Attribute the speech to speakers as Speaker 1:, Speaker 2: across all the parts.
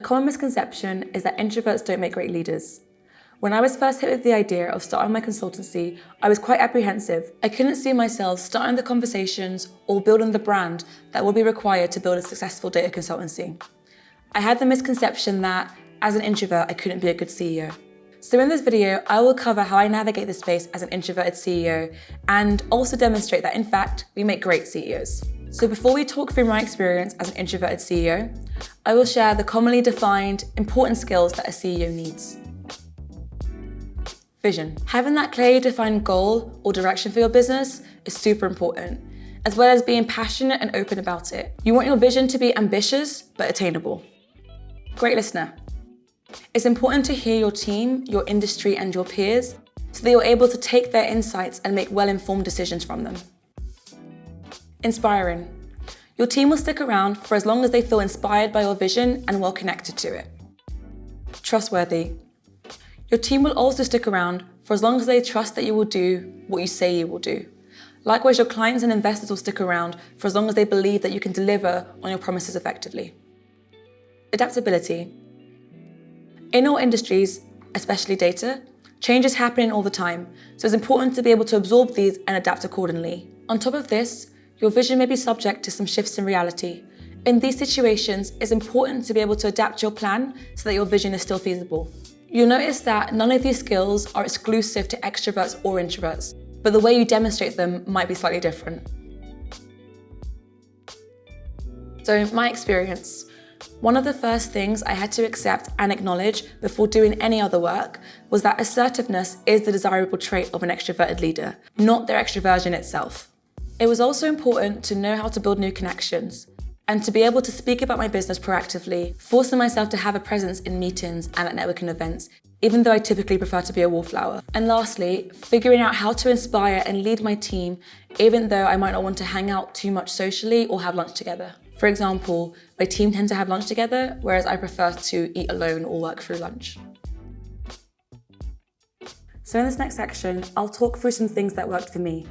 Speaker 1: common misconception is that introverts don't make great leaders. When I was first hit with the idea of starting my consultancy, I was quite apprehensive. I couldn't see myself starting the conversations or building the brand that would be required to build a successful data consultancy. I had the misconception that, as an introvert, I couldn't be a good CEO. So in this video, I will cover how I navigate the space as an introverted CEO and also demonstrate that, in fact, we make great CEOs. So before we talk through my experience as an introverted CEO, I will share the commonly defined important skills that a CEO needs. Vision. Having that clearly defined goal or direction for your business is super important, as well as being passionate and open about it. You want your vision to be ambitious, but attainable. Great listener. It's important to hear your team, your industry, and your peers so that you're able to take their insights and make well-informed decisions from them. Inspiring. Your team will stick around for as long as they feel inspired by your vision and well connected to it. Trustworthy. Your team will also stick around for as long as they trust that you will do what you say you will do. Likewise, your clients and investors will stick around for as long as they believe that you can deliver on your promises effectively. Adaptability. In all industries, especially data, change is happening all the time, so it's important to be able to absorb these and adapt accordingly. On top of this, your vision may be subject to some shifts in reality. In these situations, it's important to be able to adapt your plan so that your vision is still feasible. You'll notice that none of these skills are exclusive to extroverts or introverts, but the way you demonstrate them might be slightly different. So, my experience. One of the first things I had to accept and acknowledge before doing any other work was that assertiveness is the desirable trait of an extroverted leader, not their extroversion itself. It was also important to know how to build new connections and to be able to speak about my business proactively, forcing myself to have a presence in meetings and at networking events, even though I typically prefer to be a wallflower. And lastly, figuring out how to inspire and lead my team, even though I might not want to hang out too much socially or have lunch together. For example, my team tend to have lunch together, whereas I prefer to eat alone or work through lunch. So in this next section, I'll talk through some things that worked for me.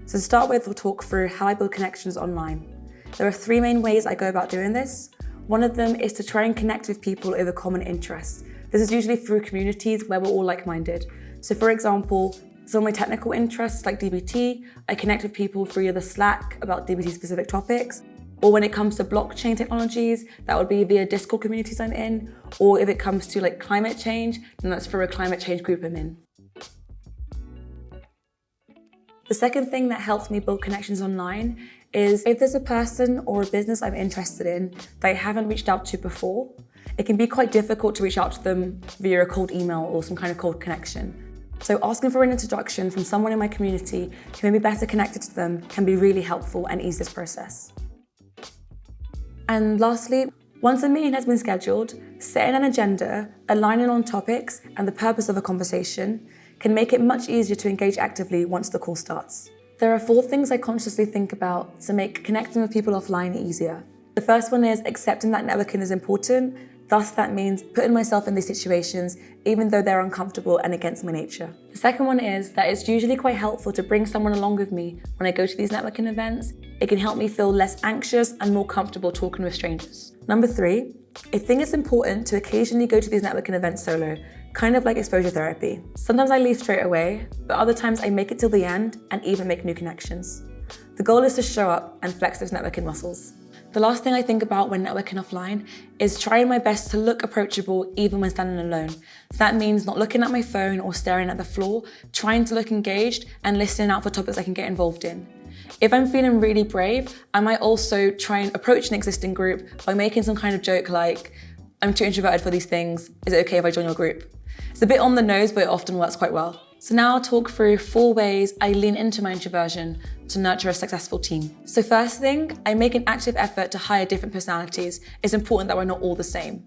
Speaker 1: So to start with, we'll talk through how I build connections online. There are three main ways I go about doing this. One of them is to try and connect with people over common interests. This is usually through communities where we're all like-minded. So for example, some of my technical interests like DBT, I connect with people through either Slack about DBT-specific topics, or when it comes to blockchain technologies, that would be via Discord communities I'm in, or if it comes to like climate change, then that's for a climate change group I'm in. The second thing that helps me build connections online is if there's a person or a business I'm interested in that I haven't reached out to before, it can be quite difficult to reach out to them via a cold email or some kind of cold connection. So asking for an introduction from someone in my community who may be better connected to them can be really helpful and ease this process. And lastly, once a meeting has been scheduled, setting an agenda, aligning on topics and the purpose of a conversation can make it much easier to engage actively once the call starts. There are 4 things I consciously think about to make connecting with people offline easier. The first one is accepting that networking is important. Thus, that means putting myself in these situations, even though they're uncomfortable and against my nature. The second one is that it's usually quite helpful to bring someone along with me when I go to these networking events. It can help me feel less anxious and more comfortable talking with strangers. Number 3, I think it's important to occasionally go to these networking events solo, kind of like exposure therapy. Sometimes I leave straight away, but other times I make it till the end and even make new connections. The goal is to show up and flex those networking muscles. The last thing I think about when networking offline is trying my best to look approachable even when standing alone. So that means not looking at my phone or staring at the floor, trying to look engaged and listening out for topics I can get involved in. If I'm feeling really brave, I might also try and approach an existing group by making some kind of joke like, I'm too introverted for these things, is it okay if I join your group? It's a bit on the nose, but it often works quite well. So now I'll talk through 4 ways I lean into my introversion to nurture a successful team. So first thing, I make an active effort to hire different personalities. It's important that we're not all the same.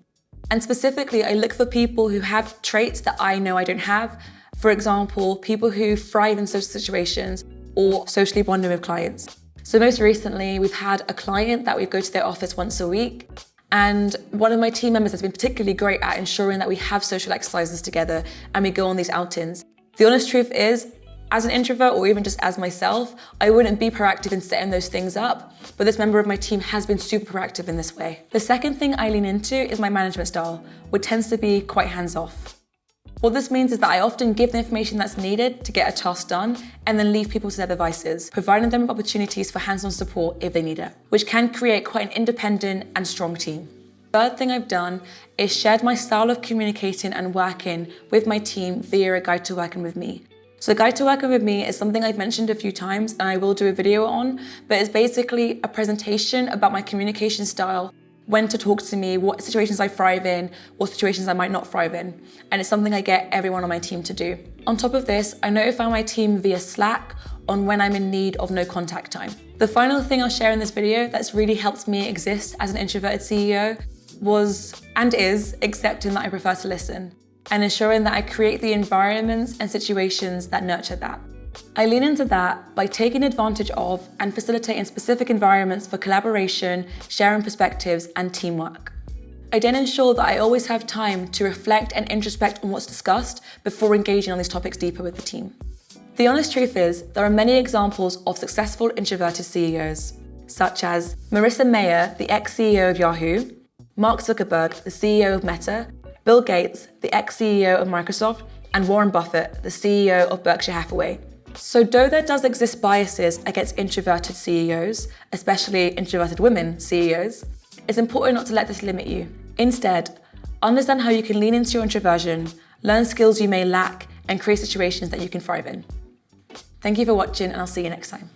Speaker 1: And specifically, I look for people who have traits that I know I don't have. For example, people who thrive in social situations or socially bonding with clients. So most recently, we've had a client that we go to their office once a week. And one of my team members has been particularly great at ensuring that we have social exercises together and we go on these outings. The honest truth is, As an introvert, or even just as myself, I wouldn't be proactive in setting those things up, but this member of my team has been super proactive in this way. The second thing I lean into is my management style, which tends to be quite hands-off. What this means is that I often give the information that's needed to get a task done and then leave people to their devices, providing them with opportunities for hands-on support if they need it, which can create quite an independent and strong team. Third thing I've done is shared my style of communicating and working with my team via a guide to working with me. So the guide to working with me is something I've mentioned a few times and I will do a video on, but it's basically a presentation about my communication style, when to talk to me, what situations I thrive in, what situations I might not thrive in. And it's something I get everyone on my team to do. On top of this, I notify my team via Slack on when I'm in need of no contact time. The final thing I'll share in this video that's really helped me exist as an introverted CEO was, and is, accepting that I prefer to listen and ensuring that I create the environments and situations that nurture that. I lean into that by taking advantage of and facilitating specific environments for collaboration, sharing perspectives, and teamwork. I then ensure that I always have time to reflect and introspect on what's discussed before engaging on these topics deeper with the team. The honest truth is, there are many examples of successful introverted CEOs, such as Marissa Mayer, the ex-CEO of Yahoo, Mark Zuckerberg, the CEO of Meta, Bill Gates, the ex-CEO of Microsoft, and Warren Buffett, the CEO of Berkshire Hathaway. So though there does exist biases against introverted CEOs, especially introverted women CEOs, it's important not to let this limit you. Instead, understand how you can lean into your introversion, learn skills you may lack, and create situations that you can thrive in. Thank you for watching, and I'll see you next time.